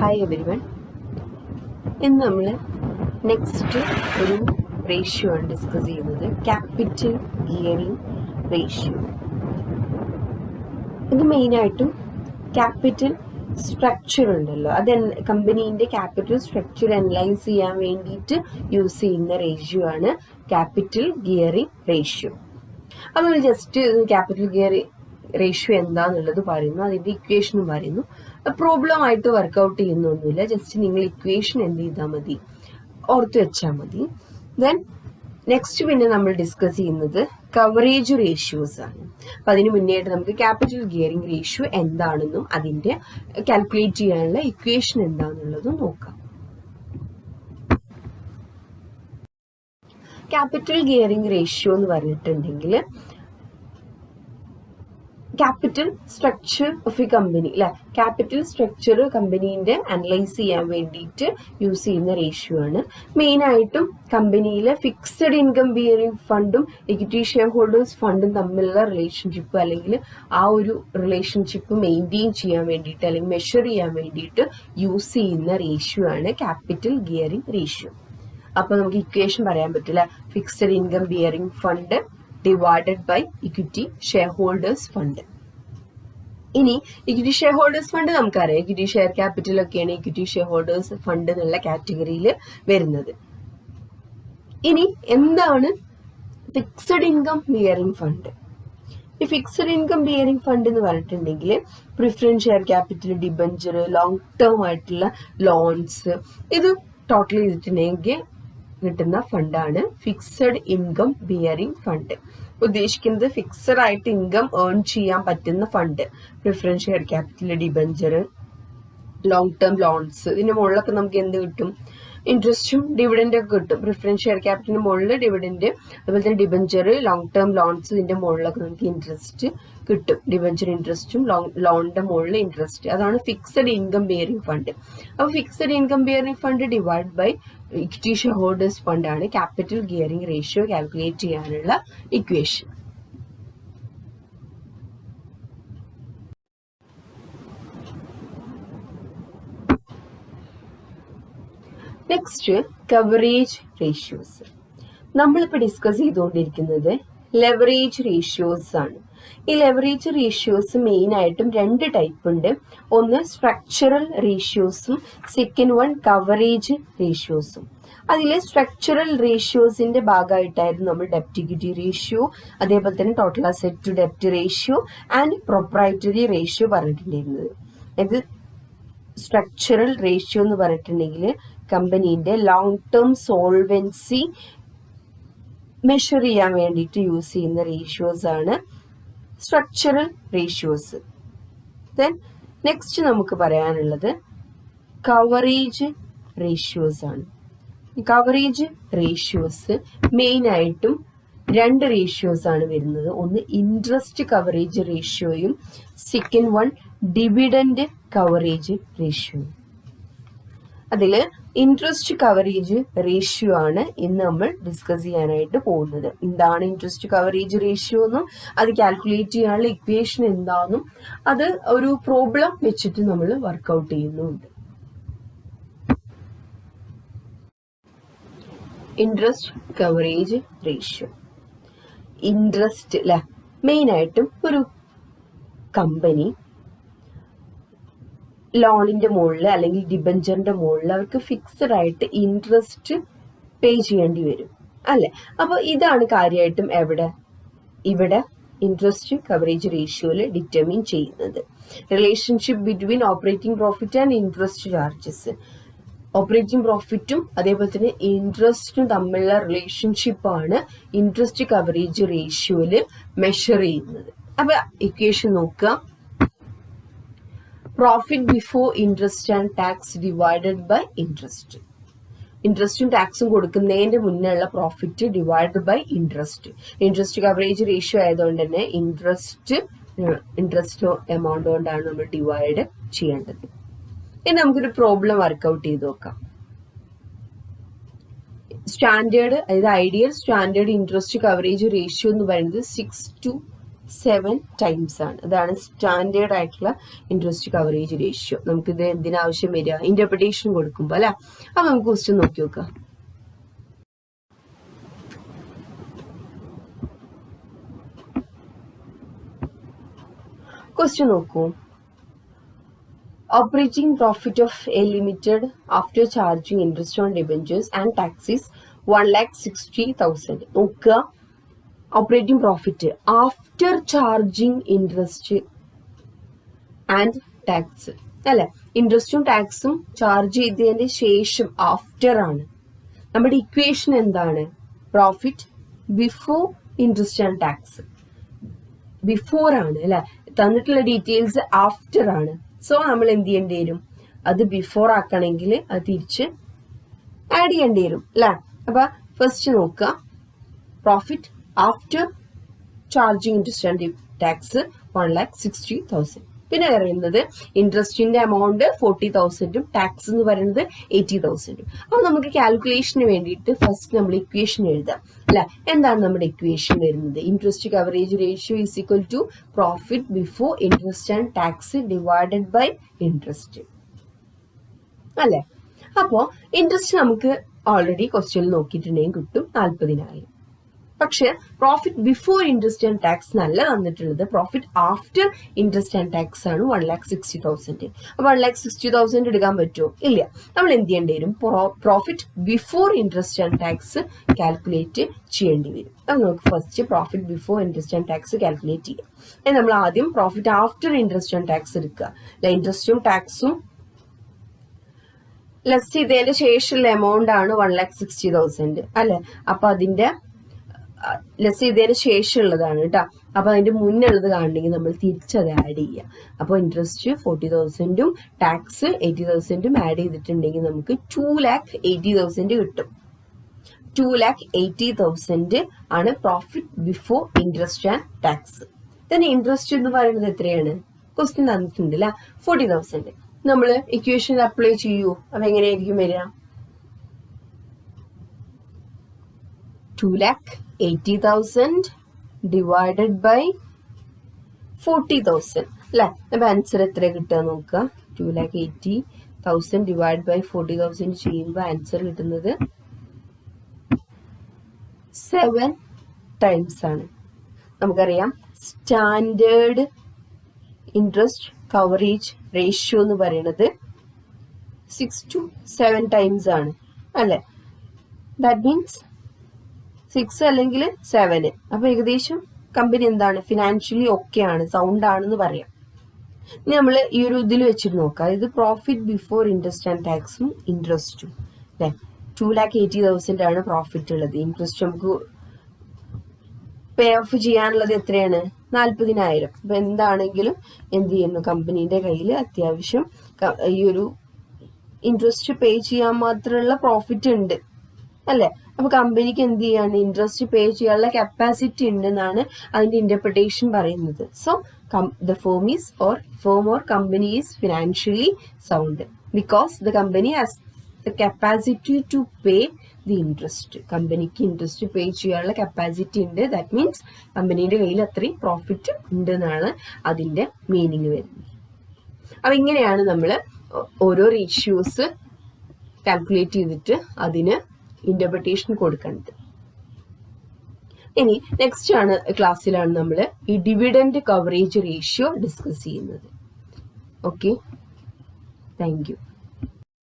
Hi everyone. ഇന്ന് നമ്മൾ next ഒരു റേഷ്യോ ആണ് ഡിസ്കസ് ചെയ്യുന്നത്, ക്യാപിറ്റൽ ഗിയറിംഗ് റേഷ്യോ. ഇത് മെയിനായിട്ടും ക്യാപിറ്റൽ സ്ട്രക്ചർ ഉണ്ടല്ലോ, അത് കമ്പനീൻ്റെ ക്യാപിറ്റൽ സ്ട്രക്ചർ അനലൈസ് ചെയ്യാൻ വേണ്ടിയിട്ട് യൂസ് ചെയ്യുന്ന റേഷ്യോ ആണ് ക്യാപിറ്റൽ ഗിയറിംഗ് റേഷ്യോ. അപ്പോൾ ജസ്റ്റ് ക്യാപിറ്റൽ ഗിയറിംഗ് റേഷ്യോ എന്താന്നുള്ളത് പറയുന്നു, അതിൻ്റെ ഇക്വേഷനും പറയുന്നു. പ്രോബ്ലം ആയിട്ട് വർക്കൗട്ട് ചെയ്യുന്നൊന്നുമില്ല, ജസ്റ്റ് നിങ്ങൾ ഇക്വേഷൻ എന്ത് ചെയ്താൽ മതി, ഓർത്ത് വെച്ചാൽ മതി. ദെൻ നെക്സ്റ്റ് പിന്നെ നമ്മൾ ഡിസ്കസ് ചെയ്യുന്നത് കവറേജ് റേഷ്യോസ് ആണ്. അപ്പം അതിന് മുന്നേയായിട്ട് നമുക്ക് ക്യാപിറ്റൽ ഗിയറിംഗ് റേഷ്യോ എന്താണെന്നും അതിൻ്റെ കാൽക്കുലേറ്റ് ചെയ്യാനുള്ള ഇക്വേഷൻ എന്താണെന്നുള്ളതും നോക്കാം. ക്യാപിറ്റൽ ഗിയറിംഗ് റേഷ്യോ എന്ന് പറഞ്ഞിട്ടുണ്ടെങ്കിൽ capital structure of A company അല്ലെ, ക്യാപിറ്റൽ സ്ട്രക്ചർ കമ്പനീൻ്റെ അനലൈസ് ചെയ്യാൻ വേണ്ടിയിട്ട് യൂസ് ചെയ്യുന്ന റേഷ്യോ ആണ്. മെയിനായിട്ടും കമ്പനിയിലെ ഫിക്സഡ് ഇൻകം ബിയറിംഗ് ഫണ്ടും ഇക്വിറ്റി ഷെയർ ഹോൾഡേഴ്സ് ഫണ്ടും തമ്മിലുള്ള റിലേഷൻഷിപ്പ്, അല്ലെങ്കിൽ ആ ഒരു റിലേഷൻഷിപ്പ് മെയിൻറ്റെയിൻ ചെയ്യാൻ വേണ്ടിയിട്ട് അല്ലെങ്കിൽ മെഷർ ചെയ്യാൻ വേണ്ടിയിട്ട് യൂസ് ചെയ്യുന്ന റേഷ്യോ ആണ് ക്യാപിറ്റൽ ഗിയറിംഗ് റേഷ്യോ. അപ്പോൾ നമുക്ക് ഇക്വേഷൻ പറയാൻ പറ്റില്ല, fixed income bearing fund divided by equity share holders fund. ഇനി ഇക്വിറ്റി ഷെയർ ഹോൾഡേഴ്സ് ഫണ്ട് നമുക്കറിയാം, ഇക്വിറ്റി ഷെയർ ക്യാപിറ്റൽ ഒക്കെയാണ് ഇക്വിറ്റി ഷെയർ ഹോൾഡേഴ്സ് ഫണ്ട് എന്നുള്ള കാറ്റഗറിയിൽ വരുന്നത്. ഇനി എന്താണ് ഫിക്സഡ് ഇൻകം ബിയറിംഗ് ഫണ്ട്? ഈ ഫിക്സഡ് ഇൻകം ബിയറിംഗ് ഫണ്ട് എന്ന് പറഞ്ഞിട്ടുണ്ടെങ്കിൽ preference share capital, debenture, long term ആയിട്ടുള്ള ലോൺസ്, ഇത് ടോട്ടൽ ചെയ്തിട്ടുണ്ടെങ്കിൽ കിട്ടുന്ന ഫണ്ടാണ് ഫിക്സഡ് ഇൻകം ബിയറിംഗ് ഫണ്ട്. ഉദ്ദേശിക്കുന്നത് ഫിക്സഡ് ആയിട്ട് ഇൻകം ഏൺ ചെയ്യാൻ പറ്റുന്ന fund, preference share capital, debenture, long term loans. ഇതിന്റെ മുകളിലൊക്കെ നമുക്ക് എന്ത് കിട്ടും? ഇൻട്രസ്റ്റും ഡിവിഡൻഡും ഒക്കെ കിട്ടും. പ്രിഫറൻസ് ഷെയർ ക്യാപിറ്റലിന്റെ മുകളിൽ ഡിവിഡൻഡ്, അതുപോലെ തന്നെ ഡിബഞ്ചർ, ലോങ് ടേം ലോൺസ്, ഇതിന്റെ മുകളിലൊക്കെ നമുക്ക് ഇൻട്രസ്റ്റ് കിട്ടും. ഡിബഞ്ചർ ഇൻട്രസ്റ്റും ലോണിന്റെ മുകളിൽ ഇൻട്രസ്റ്റ്, അതാണ് ഫിക്സഡ് ഇൻകം ബിയറിംഗ് ഫണ്ട്. അപ്പോൾ fixed income bearing fund divide by equity share holders ഫണ്ടാണ് ക്യാപിറ്റൽ ഗിയറിംഗ് റേഷ്യോ കാൽക്കുലേറ്റ് ചെയ്യാനുള്ള ഇക്വേഷൻ. Next coverage ratios. നമ്മളിപ്പോൾ ഡിസ്കസ് ചെയ്തുകൊണ്ടിരിക്കുന്നത് ലെവറേജ് റേഷ്യോസ് ആണ്. ഈ ലെവറേജ് റേഷ്യോസ് മെയിനായിട്ടും രണ്ട് ടൈപ്പ് ഉണ്ട്. ഒന്ന് സ്ട്രക്ചറൽ റേഷ്യോസും സെക്കൻഡ് വൺ കവറേജ് റേഷ്യോസും. അതിൽ സ്ട്രക്ചറൽ റേഷ്യോസിന്റെ ഭാഗമായിട്ടായിരുന്നു നമ്മൾ ഡെപ്റ്റ് ഇക്വിറ്റി റേഷ്യോ, അതേപോലെ തന്നെ ടോട്ടൽ അസറ്റ് ടു ഡെപ്റ്റ് റേഷ്യോ ആൻഡ് പ്രൊപ്രൈറ്ററി റേഷ്യോ പറഞ്ഞിട്ടുണ്ടായിരുന്നത്. ഇത് സ്ട്രക്ചറൽ റേഷ്യോ എന്ന് പറഞ്ഞിട്ടുണ്ടെങ്കിൽ കമ്പനീൻ്റെ ലോങ് ടേം സോൾവെൻസി മെഷർ ചെയ്യാൻ വേണ്ടിയിട്ട് യൂസ് ചെയ്യുന്ന റേഷ്യോസ് ആണ് സ്ട്രക്ചറൽ റേഷ്യോസ്. ദെൻ നെക്സ്റ്റ് നമുക്ക് പറയാനുള്ളത് കവറേജ് റേഷ്യോസ് ആണ്. കവറേജ് റേഷ്യോസ് മെയിനായിട്ടും രണ്ട് റേഷ്യോസ് ആണ് വരുന്നത്. ഒന്ന് ഇൻട്രസ്റ്റ് കവറേജ് റേഷ്യോയും സെക്കൻഡ് വൺ ഡിവിഡൻഡ് കവറേജ് റേഷ്യോയും. അതിൽ ഇൻട്രസ്റ്റ് കവറേജ് റേഷ്യോ ആണ് ഇന്ന് നമ്മൾ ഡിസ്കസ് ചെയ്യാനായിട്ട് പോകുന്നത്. എന്താണ് ഇൻട്രസ്റ്റ് കവറേജ് റേഷ്യോ എന്നും അത് കാൽക്കുലേറ്റ് ചെയ്യാനുള്ള ഇക്വേഷൻ എന്താണെന്നും അത് ഒരു പ്രോബ്ലം വെച്ചിട്ട് നമ്മൾ വർക്കൗട്ട് ചെയ്യുന്നുണ്ട്. Interest coverage ratio. ഇൻട്രസ്റ്റ് അല്ലെ, മെയിനായിട്ടും ഒരു കമ്പനി ലോണിന്റെ മുകളിൽ അല്ലെങ്കിൽ ഡിബഞ്ചറിന്റെ മുകളിൽ അവർക്ക് ഫിക്സഡ് ആയിട്ട് ഇൻട്രസ്റ്റ് പേ ചെയ്യേണ്ടി വരും അല്ലെ. അപ്പോൾ ഇതാണ് കാര്യമായിട്ടും ഇവിടെ ഇൻട്രസ്റ്റ് കവറേജ് റേഷ്യോയിൽ ഡിറ്റർമിൻ ചെയ്യുന്നത്. Relationship between operating profit and interest charges. Operating പ്രോഫിറ്റും അതേപോലെ തന്നെ ഇൻട്രസ്റ്റും തമ്മിലുള്ള റിലേഷൻഷിപ്പാണ് ഇൻട്രസ്റ്റ് കവറേജ് റേഷ്യോയിൽ മെഷർ ചെയ്യുന്നത്. അപ്പൊ ഇക്വേഷൻ നോക്കുക, profit before interest and tax divided by interest. ഇൻട്രസ്റ്റും ടാക്സും കൊടുക്കുന്നതിന്റെ മുന്നുള്ള profit divided by interest. Interest coverage ratio ആയതുകൊണ്ട് തന്നെ ഇൻട്രസ്റ്റ് എമൗണ്ട് കൊണ്ടാണ് നമ്മൾ ഡിവൈഡ് ചെയ്യേണ്ടത്. ഇനി നമുക്കൊരു പ്രോബ്ലം വർക്കൗട്ട് ചെയ്ത് നോക്കാം. സ്റ്റാൻഡേർഡ്, അതായത് ideal standard interest coverage ratio എന്ന് പറയുന്നത് 6:7 7 ടൈംസ് ആണ്. അതാണ് സ്റ്റാൻഡേർഡ് ആയിട്ടുള്ള ഇൻട്രസ്റ്റ് കവറേജ് റേഷ്യോ. നമുക്കിത് എന്തിനാവശ്യം വരിക? ഇന്റർപ്രിട്ടേഷൻ കൊടുക്കുമ്പോൾ അല്ലെ. അപ്പൊ നമുക്ക് ക്വസ്റ്റ്യൻ നോക്കി നോക്കാം. ക്വസ്റ്റ്യൻ നോക്കൂ. Operating profit of A Limited after charging interest on debentures and taxes 1,60,000. നോക്കുക, operating profit after charging interest and tax അല്ലെ. ഇൻട്രസ്റ്റും ടാക്സും ചാർജ് ചെയ്തതിന്റെ ശേഷം ആഫ്റ്റർ ആണ്. നമ്മുടെ ഇക്വേഷൻ എന്താണ്? Profit before interest and tax. Before ആണ് അല്ലെ. തന്നിട്ടുള്ള ഡീറ്റെയിൽസ് ആഫ്റ്റർ ആണ്. സോ നമ്മൾ എന്ത് ചെയ്യേണ്ടി വരും? അത് ബിഫോർ ആക്കണമെങ്കിൽ അത് തിരിച്ച് ആഡ് ചെയ്യേണ്ടി വരും അല്ലെ. അപ്പൊ ഫസ്റ്റ് നോക്കുക, profit after charging interest and tax 1,60,000. പിന്നെ പറയുന്നത് ഇൻട്രസ്റ്റിന്റെ എമൗണ്ട് 40,000ഉം ടാക്സ് എന്ന് പറയുന്നത് 80,000ഉം. അപ്പൊ നമുക്ക് കാൽക്കുലേഷന് വേണ്ടിയിട്ട് ഫസ്റ്റ് നമ്മൾ ഇക്വേഷൻ എഴുതാം അല്ലെ. എന്താണ് നമ്മുടെ ഇക്വേഷൻ വരുന്നത്? Interest coverage ratio is equal to profit before interest and tax divided by interest അല്ലെ. അപ്പോ ഇൻട്രസ്റ്റ് നമുക്ക് ഓൾറെഡി ക്വസ്റ്റ്യനിൽ നോക്കിയിട്ടുണ്ടെങ്കിൽ കിട്ടും 40,000. പക്ഷെ profit before interest and tax നല്ല തന്നിട്ടുള്ളത് profit after interest and tax ആണ് 1,60,000. അപ്പൊ 1,60,000 എടുക്കാൻ പറ്റുമോ? ഇല്ല. നമ്മൾ എന്ത് ചെയ്യേണ്ടി വരും? Profit before interest and tax calculate ചെയ്യേണ്ടി വരും. അത് നമുക്ക് first profit before interest and tax calculate ചെയ്യാം. നമ്മൾ ആദ്യം profit after interest and tax എടുക്കുക. ഇൻട്രസ്റ്റും ടാക്സും ലെസ് ചെയ്തതിന്റെ ശേഷമുള്ള എമൗണ്ട് ആണ് 1,60,000 അല്ലെ. അപ്പൊ അതിന്റെ ലെസ് ചെയ്തതിന് ശേഷമുള്ളതാണ് കേട്ടോ. അപ്പൊ അതിന്റെ മുന്നുള്ളത് കാണണമെങ്കിൽ നമ്മൾ തിരിച്ചത് ആഡ് ചെയ്യുക. അപ്പൊ ഇൻട്രസ്റ്റ് 40,000ഉം ടാക്സ് 80,000ഉം ആഡ് ചെയ്തിട്ടുണ്ടെങ്കിൽ നമുക്ക് 2,80,000 കിട്ടും. 2,80,000 ആണ് profit before interest and tax. തന്നെ ഇൻട്രസ്റ്റ് എന്ന് പറയുന്നത് എത്രയാണ്? ക്വസ്റ്റ്യൻ തന്നിട്ടുണ്ട് അല്ലെ, 40,000. നമ്മൾ ഇക്വേഷൻ അപ്ലൈ ചെയ്യൂ. അപ്പൊ എങ്ങനെയായിരിക്കും വരിക? 2,80,000 divided by 40,000 അല്ലെ. അപ്പൊ ആൻസർ എത്ര കിട്ടുക നോക്കുക. 2,80,000 divided by 40,000 ചെയ്യുമ്പോൾ ആൻസർ കിട്ടുന്നത് 7 ടൈംസ് ആണ്. നമുക്കറിയാം സ്റ്റാൻഡേർഡ് ഇൻട്രസ്റ്റ് കവറേജ് റേഷ്യോ എന്ന് പറയുന്നത് 6 to 7 ടൈംസ് ആണ് അല്ലെ. ദാറ്റ് മീൻസ് 6 അല്ലെങ്കിൽ 7. അപ്പൊ ഏകദേശം കമ്പനി എന്താണ്? ഫിനാൻഷ്യലി ഓക്കെ ആണ്, സൗണ്ട് ആണെന്ന് പറയാം. ഇനി നമ്മൾ ഈ ഒരു ഇതിൽ വെച്ചിട്ട് നോക്കാം. ഇത് പ്രോഫിറ്റ് ബിഫോർ ഇൻട്രസ്റ്റ് ആൻഡ് ടാക്സും ഇൻട്രസ്റ്റും അല്ലെ. 2,80,000 ആണ് പ്രോഫിറ്റ് ഉള്ളത്. ഇൻട്രസ്റ്റ് നമുക്ക് പേ ഓഫ് ചെയ്യാനുള്ളത് എത്രയാണ്? 40,000. അപ്പൊ എന്താണെങ്കിലും എന്ത് ചെയ്യുന്നു? കമ്പനീന്റെ കയ്യിൽ അത്യാവശ്യം ഈ ഒരു ഇൻട്രസ്റ്റ് പേ ചെയ്യാൻ മാത്രമുള്ള പ്രോഫിറ്റ് ഉണ്ട് അല്ലെ. അപ്പൊ കമ്പനിക്ക് എന്ത് ചെയ്യാണ്? ഇൻട്രസ്റ്റ് പേ ചെയ്യാനുള്ള കപ്പാസിറ്റി ഉണ്ടെന്നാണ് അതിന്റെ ഇന്റർപ്രിട്ടേഷൻ പറയുന്നത്. So the firm or company is financially sound because the company has the capacity to pay the interest. കമ്പനിക്ക് ഇൻട്രസ്റ്റ് പേ ചെയ്യാനുള്ള കപ്പാസിറ്റി ഉണ്ട്. ദാറ്റ് മീൻസ് കമ്പനിയുടെ കയ്യിൽ അത്രയും പ്രോഫിറ്റ് ഉണ്ട് എന്നാണ് അതിന്റെ മീനിങ് വരുന്നത്. അപ്പൊ ഇങ്ങനെയാണ് നമ്മൾ ഓരോ റേഷ്യോസ് കാൽക്കുലേറ്റ് ചെയ്തിട്ട് അതിന് ഇന്റർപ്രിട്ടേഷൻ കൊടുക്കേണ്ടത്. ഇനി നെക്സ്റ്റ് ക്ലാസ്സിലാണ് നമ്മൾ ഈ ഡിവിഡൻഡ് കവറേജ് റേഷ്യോ ഡിസ്കസ് ചെയ്യുന്നത്. Okay, thank you.